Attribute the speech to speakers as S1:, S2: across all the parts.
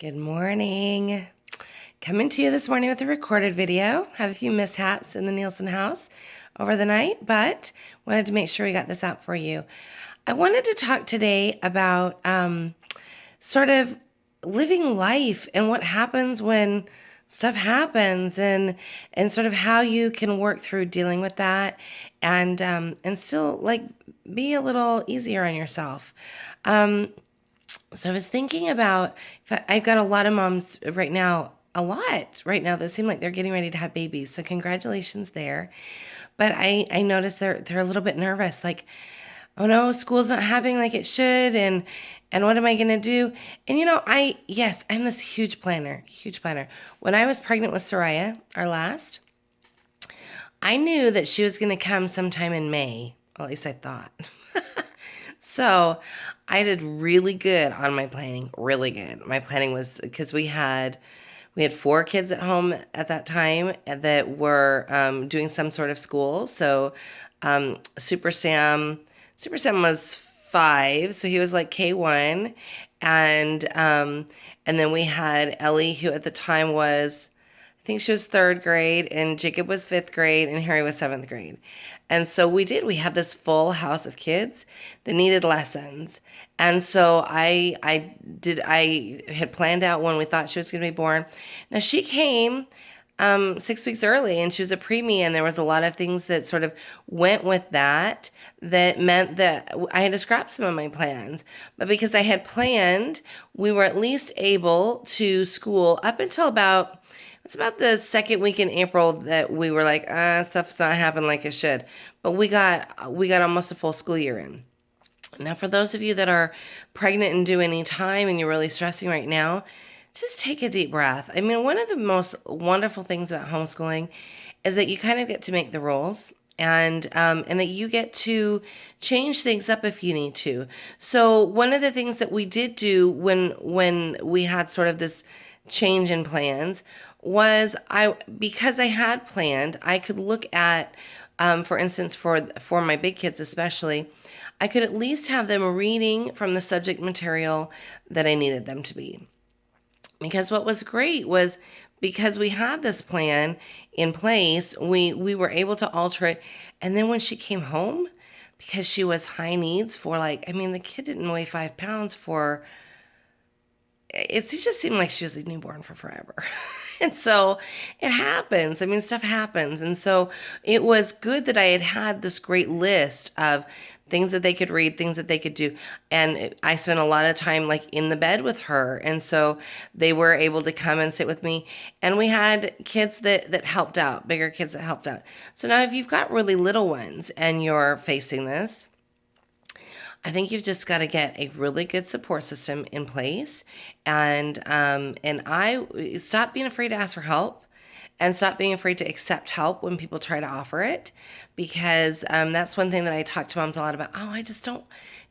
S1: Good morning. Coming to you this morning with a recorded video. Have a few mishaps in the Nielsen house over the night, but wanted to make sure we got this out for you. I wanted to talk today about sort of living life and what happens when stuff happens, and sort of how you can work through dealing with that, and still like be a little easier on yourself. So I was thinking about, I've got a lot of moms right now, that seem like they're getting ready to have babies. So congratulations there. But I noticed they're a little bit nervous, like, oh no, school's not happening like it should, and what am I gonna do? And I'm this huge planner, huge planner. When I was pregnant with Soraya, our last, I knew that she was gonna come sometime in May. Well, at least I thought. So I did really good on my planning, really good. My planning was because we had four kids at home at that time that were doing some sort of school. So Super Sam was 5, so he was like K1, and then we had Ellie, who at the time was, I think she was 3rd grade, and Jacob was 5th grade, and Harry was 7th grade. And so we had this full house of kids that needed lessons. And so I had planned out when we thought she was going to be born. Now she came 6 weeks early, and she was a preemie, and there was a lot of things that sort of went with that meant that I had to scrap some of my plans. But because I had planned, we were at least able to school up until it's about the second week in April that we were like, stuff's not happening like it should. But we got almost a full school year in. Now, for those of you that are pregnant and due any time and you're really stressing right now, just take a deep breath. I mean, one of the most wonderful things about homeschooling is that you kind of get to make the rules, and that you get to change things up if you need to. So one of the things that we did do when we had sort of this change in plans was, because I had planned, I could look at, for instance, for my big kids especially, I could at least have them reading from the subject material that I needed them to be. Because what was great was, because we had this plan in place, we were able to alter it. And then when she came home, because she was high needs for, like, I mean, the kid didn't weigh 5 pounds for, it just seemed like she was a newborn for forever. And so it happens. I mean, stuff happens. And so it was good that I had this great list of things that they could read, things that they could do. And I spent a lot of time like in the bed with her. And so they were able to come and sit with me. And we had kids that helped out, bigger kids that helped out. So now if you've got really little ones and you're facing this, I think you've just got to get a really good support system in place, and I stop being afraid to ask for help, and stop being afraid to accept help when people try to offer it, because that's one thing that I talk to moms a lot about. Oh, I just don't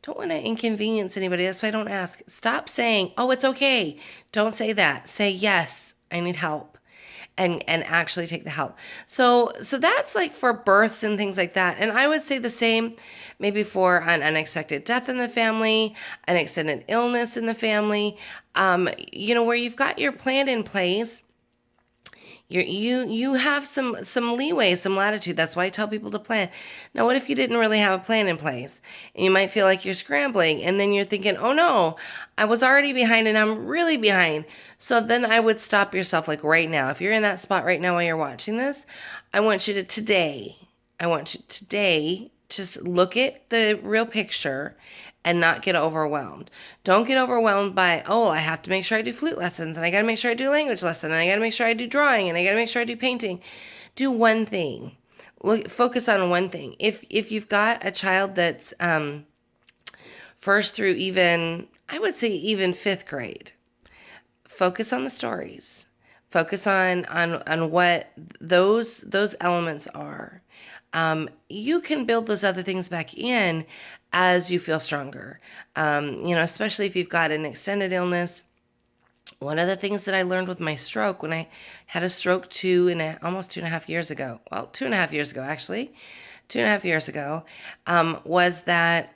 S1: want to inconvenience anybody. That's why I don't ask. Stop saying, "Oh, it's okay." Don't say that. Say, "Yes, I need help." And actually take the help. So that's like for births and things like that. And I would say the same maybe for an unexpected death in the family, an extended illness in the family, where you've got your plan in place. You have some leeway, some latitude. That's why I tell people to plan. Now, what if you didn't really have a plan in place? And you might feel like you're scrambling, and then you're thinking, "Oh no, I was already behind and I'm really behind." So then I would stop yourself, like right now. If you're in that spot right now while you're watching this, I want you today just look at the real picture and not get overwhelmed. Don't get overwhelmed by, oh, I have to make sure I do flute lessons, and I got to make sure I do language lesson, and I got to make sure I do drawing, and I got to make sure I do painting. Do one thing. Focus on one thing. If you've got a child that's first through, even, I would say even 5th grade, focus on the stories. Focus on what those elements are. You can build those other things back in as you feel stronger. Especially if you've got an extended illness. One of the things that I learned with my stroke, when I had a stroke almost 2.5 years ago, well, 2.5 years ago, actually, 2.5 years ago, was that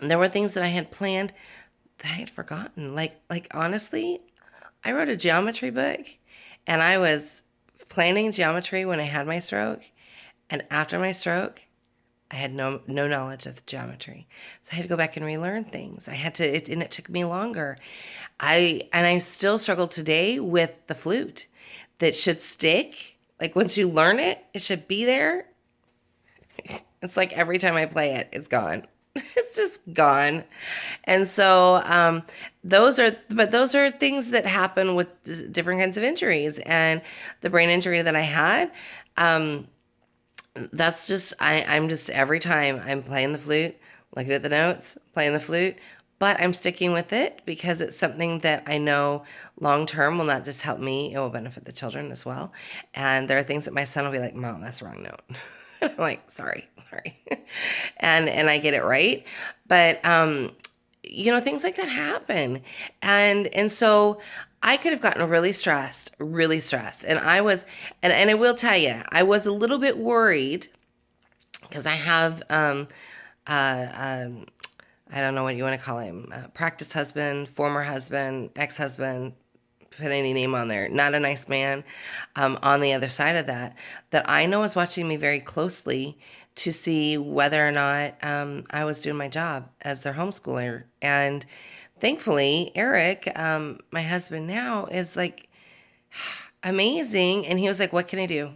S1: there were things that I had planned that I had forgotten. Like honestly, I wrote a geometry book, and I was planning geometry when I had my stroke. And after my stroke, I had no knowledge of geometry. So I had to go back and relearn things. And it took me longer. I still struggle today with the flute that should stick. Like once you learn it, it should be there. It's like every time I play it, it's gone. It's just gone. And so those are things that happen with different kinds of injuries. And the brain injury that I had, um, that's just I'm just every time I'm playing the flute, looking at the notes, playing the flute, but I'm sticking with it because it's something that I know long term will not just help me, it will benefit the children as well. And there are things that my son will be like, Mom, that's the wrong note. I'm like, sorry. And I get it right. But things like that happen. And so I could have gotten really stressed. And and I will tell you, I was a little bit worried because I have, uh, um, I don't know what you want to call him, practice husband, former husband, ex-husband, put any name on there, not a nice man, on the other side of that, that I know is watching me very closely to see whether or not I was doing my job as their homeschooler. And thankfully, Eric, my husband now, is like amazing. And he was like, what can I do?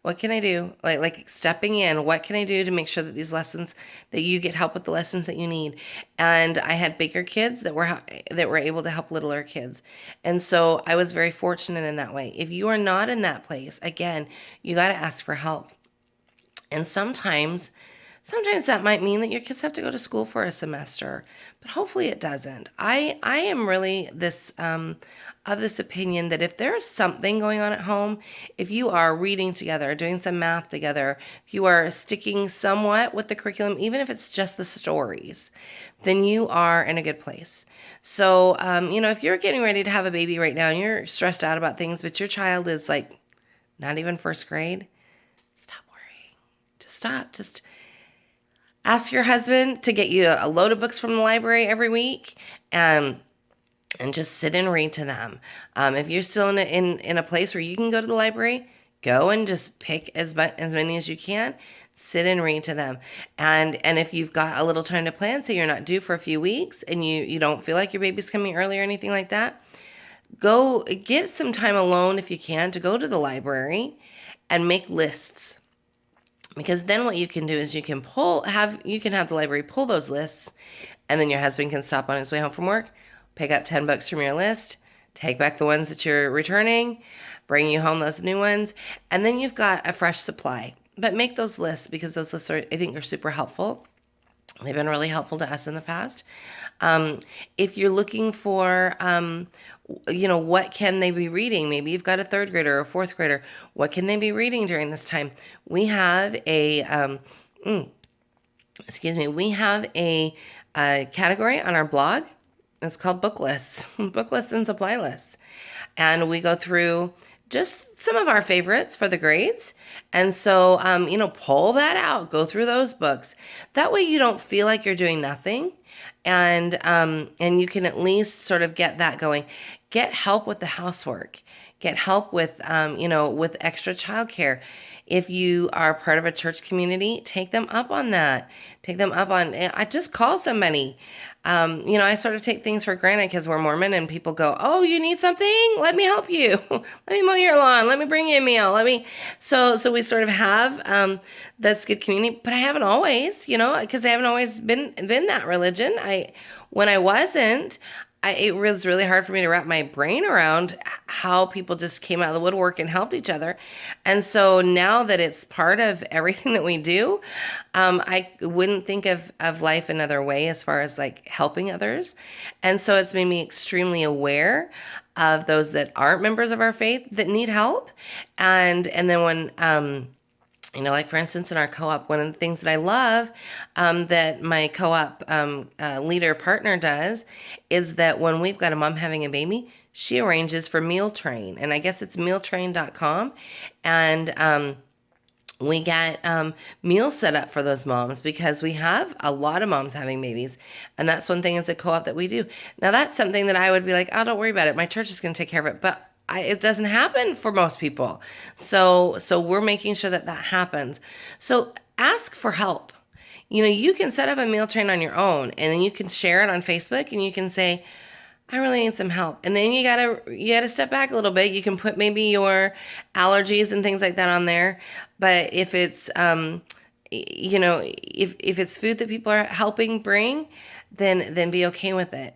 S1: What can I do? Like stepping in, what can I do to make sure that that you get help with the lessons that you need? And I had bigger kids that were able to help littler kids. And so I was very fortunate in that way. If you are not in that place, again, you got to ask for help. And sometimes that might mean that your kids have to go to school for a semester, but hopefully it doesn't. I am really this of this opinion that if there's something going on at home, if you are reading together, doing some math together, if you are sticking somewhat with the curriculum, even if it's just the stories, then you are in a good place. So, if you're getting ready to have a baby right now and you're stressed out about things, but your child is like not even first grade, stop worrying. Just stop. Just ask your husband to get you a load of books from the library every week, and just sit and read to them. If you're still in a place where you can go to the library, go and just pick as many as you can. Sit and read to them. And if you've got a little time to plan, say you're not due for a few weeks and you don't feel like your baby's coming early or anything like that, go get some time alone if you can to go to the library and make lists. Because then what you can do is you can have the library pull those lists, and then your husband can stop on his way home from work, pick up 10 books from your list, take back the ones that you're returning, bring you home those new ones, and then you've got a fresh supply. But make those lists because those lists I think are super helpful. They've been really helpful to us in the past. If you're looking for, what can they be reading? Maybe you've got a third grader or a fourth grader. What can they be reading during this time? We have we have a category on our blog. It's called book lists, book lists and supply lists. And we go through just some of our favorites for the grades. And so, pull that out, go through those books. That way you don't feel like you're doing nothing. And you can at least sort of get that going. Get help with the housework. Get help with, with extra childcare. If you are part of a church community, take them up on that. Take them up on, I just call somebody. I sort of take things for granted because we're Mormon and people go, oh, you need something? Let me help you. Let me mow your lawn. Let me bring you a meal. So we sort of have, that's good community, but I haven't always, because I haven't always been that religion. When I wasn't, it was really hard for me to wrap my brain around how people just came out of the woodwork and helped each other. And so now that it's part of everything that we do, I wouldn't think of life another way as far as like helping others. And so it's made me extremely aware of those that aren't members of our faith that need help. And then when, like for instance, in our co-op, one of the things that I love that my co-op leader partner does is that when we've got a mom having a baby, she arranges for Meal Train. And I guess it's mealtrain.com. And We get meals set up for those moms because we have a lot of moms having babies. And that's one thing as a co-op that we do. Now, that's something that I would be like, oh, don't worry about it. My church is going to take care of it. But it doesn't happen for most people. So we're making sure that that happens. So ask for help. You can set up a meal train on your own, and then you can share it on Facebook, and you can say, I really need some help. And then you gotta step back a little bit. You can put maybe your allergies and things like that on there. But if it's if it's food that people are helping bring, then be okay with it.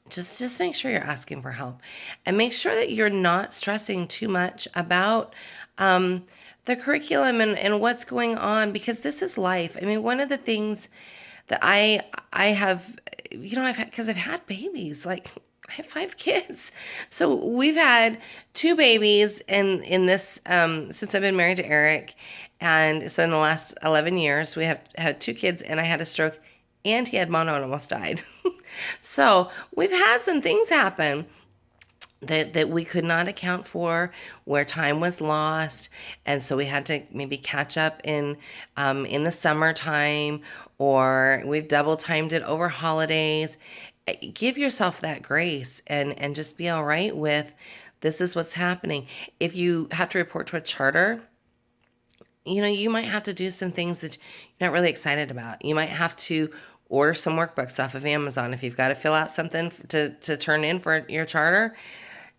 S1: Just make sure you're asking for help, and make sure that you're not stressing too much about the curriculum and what's going on, because this is life. I mean, one of the things that I have, I've had, because I've had babies, like I have 5 kids. So we've had 2 babies in this since I've been married to Eric. And so in the last 11 years, we have had 2 kids, and I had a stroke, and he had mono and almost died. So we've had some things happen that we could not account for, where time was lost, and so we had to maybe catch up in the summertime, or we've double timed it over holidays. Give yourself that grace, and just be all right with, this is what's happening. If you have to report to a charter, you might have to do some things that you're not really excited about. You might have to order some workbooks off of Amazon. If you've got to fill out something to turn in for your charter,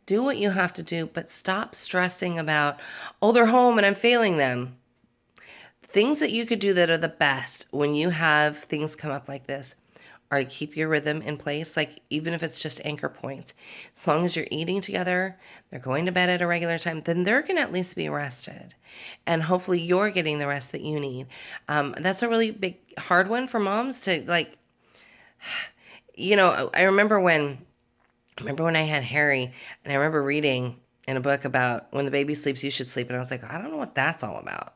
S1: do what you have to do, but stop stressing about, oh, they're home and I'm failing them. Things that you could do that are the best when you have things come up like this are to keep your rhythm in place, like even if it's just anchor points. As long as you're eating together, they're going to bed at a regular time, then they're going to at least be rested. And hopefully you're getting the rest that you need. That's a really big, hard one for moms to like, I remember when I had Harry, and I remember reading in a book about when the baby sleeps, you should sleep. And I was like, I don't know what that's all about.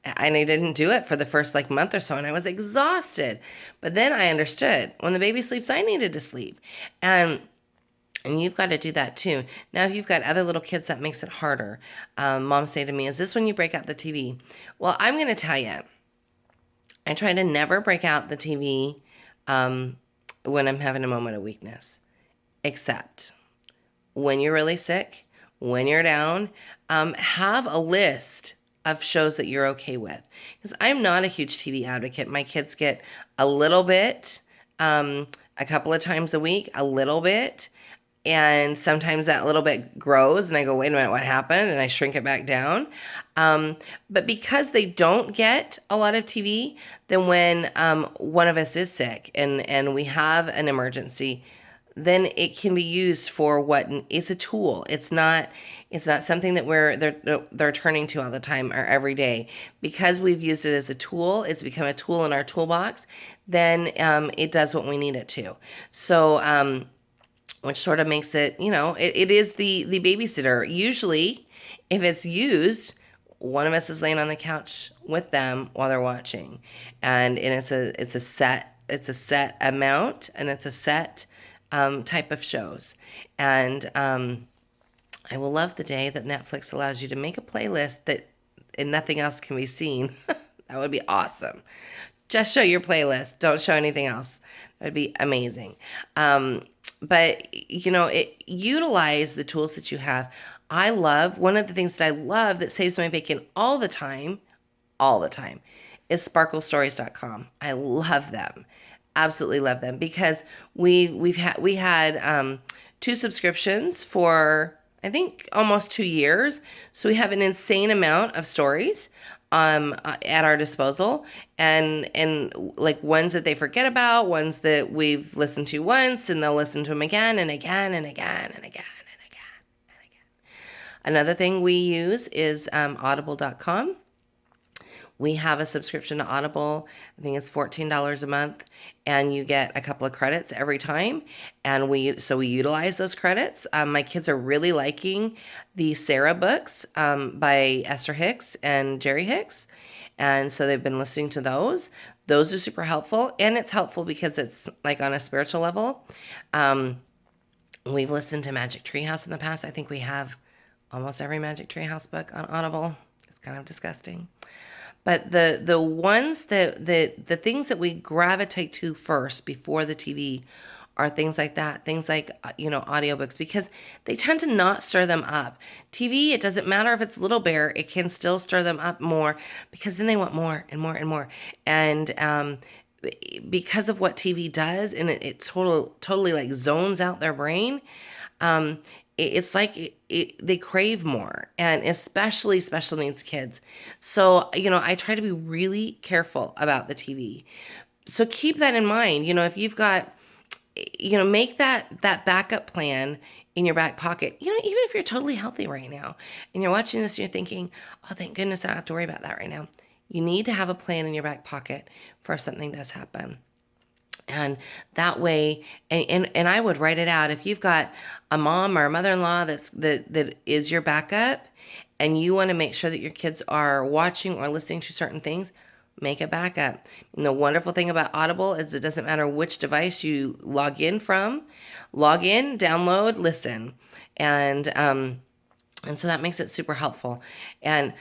S1: And I didn't do it for the first like month or so, and I was exhausted. But then I understood, when the baby sleeps, I needed to sleep. And you've got to do that too. Now, if you've got other little kids, that makes it harder. Moms say to me, is this when you break out the TV? Well, I'm going to tell you, I try to never break out the TV when I'm having a moment of weakness, except when you're really sick, when you're down. Have a list of shows that you're okay with. Because I'm not a huge TV advocate. My kids get a little bit, a couple of times a week, a little bit. And sometimes that little bit grows, and I go, wait a minute, what happened? And I shrink it back down. But because they don't get a lot of TV, then when one of us is sick and we have an emergency, then it can be used for what it's a tool. It's not something that they're turning to all the time or every day. Because we've used it as a tool, it's become a tool in our toolbox. Then it does what we need it to. So which sort of makes it, it is the babysitter. Usually, if it's used, one of us is laying on the couch with them while they're watching, and it's a set amount, and it's a set type of shows. And I will love the day that Netflix allows you to make a playlist that and nothing else can be seen. That would be awesome. Just show your playlist. Don't show anything else. That would be amazing. But utilize the tools that you have. One of the things that I love that saves my bacon all the time, is sparklestories.com. I love them. Absolutely love them, because we had 2 subscriptions for, I think, almost 2 years. So we have an insane amount of stories at our disposal, and like ones that they forget about, ones that we've listened to once, and they'll listen to them again and again and again and again and again and again. Another thing we use is audible.com. We have a subscription to Audible. I think it's $14 a month, and you get a couple of credits every time. And we utilize those credits. My kids are really liking the Sarah books by Esther Hicks and Jerry Hicks. And so they've been listening to those. Those are super helpful. And it's helpful because it's like on a spiritual level. We've listened to Magic Treehouse in the past. I think we have almost every Magic Treehouse book on Audible. kind of disgusting. But the ones the things that we gravitate to first before the TV are things like that, things like audiobooks, because they tend to not stir them up. TV, it doesn't matter if it's Little Bear, it can still stir them up more, because then they want more and more and more. And because of what TV does, and it totally like zones out their brain. um, it's like they crave more, and especially special needs kids. So, I try to be really careful about the TV. So keep that in mind. If you've got, make that backup plan in your back pocket. Even if you're totally healthy right now and you're watching this and you're thinking, oh, thank goodness I don't have to worry about that right now. You need to have a plan in your back pocket for if something does happen. And that way, and I would write it out. If you've got a mom or a mother-in-law that is your backup, and you want to make sure that your kids are watching or listening to certain things, make a backup. And the wonderful thing about Audible is it doesn't matter which device you log in from. Log in, download, listen. And so that makes it super helpful. And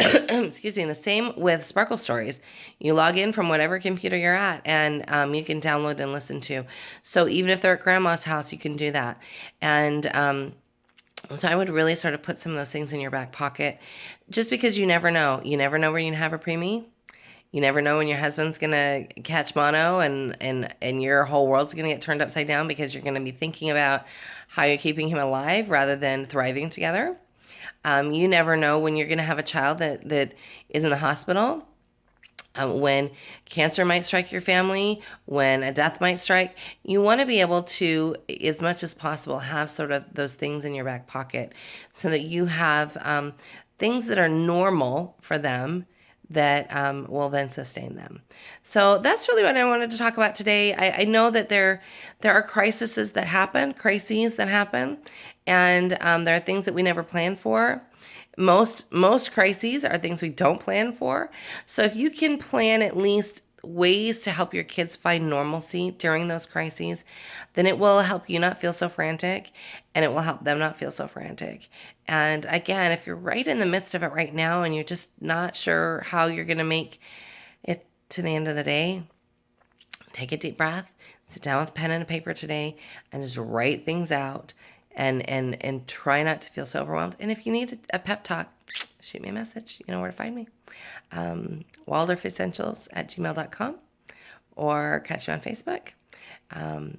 S1: excuse me, and the same with Sparkle Stories. You log in from whatever computer you're at, and you can download and listen to. So even if they're at grandma's house, you can do that. And so I would really sort of put some of those things in your back pocket, just because you never know. You never know when you have a preemie. You never know when your husband's gonna catch mono, and your whole world's gonna get turned upside down because you're gonna be thinking about how you're keeping him alive rather than thriving together. You never know when you're going to have a child that is in the hospital, when cancer might strike your family, when a death might strike. You want to be able to, as much as possible, have sort of those things in your back pocket so that you have things that are normal for them that will then sustain them. So that's really what I wanted to talk about today. I know that there are crises that happen, and there are things that we never plan for. Most crises are things we don't plan for. So if you can plan at least ways to help your kids find normalcy during those crises, then it will help you not feel so frantic, and it will help them not feel so frantic. And again, if you're right in the midst of it right now and you're just not sure how you're going to make it to the end of the day, take a deep breath, sit down with a pen and a paper today, and just write things out, and try not to feel so overwhelmed. And if you need a pep talk, shoot me a message. You know where to find me. WaldorfEssentials@gmail.com, or catch me on Facebook.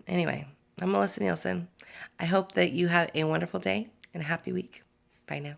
S1: Anyway, I'm Melissa Nielsen. I hope that you have a wonderful day and a happy week. Bye now.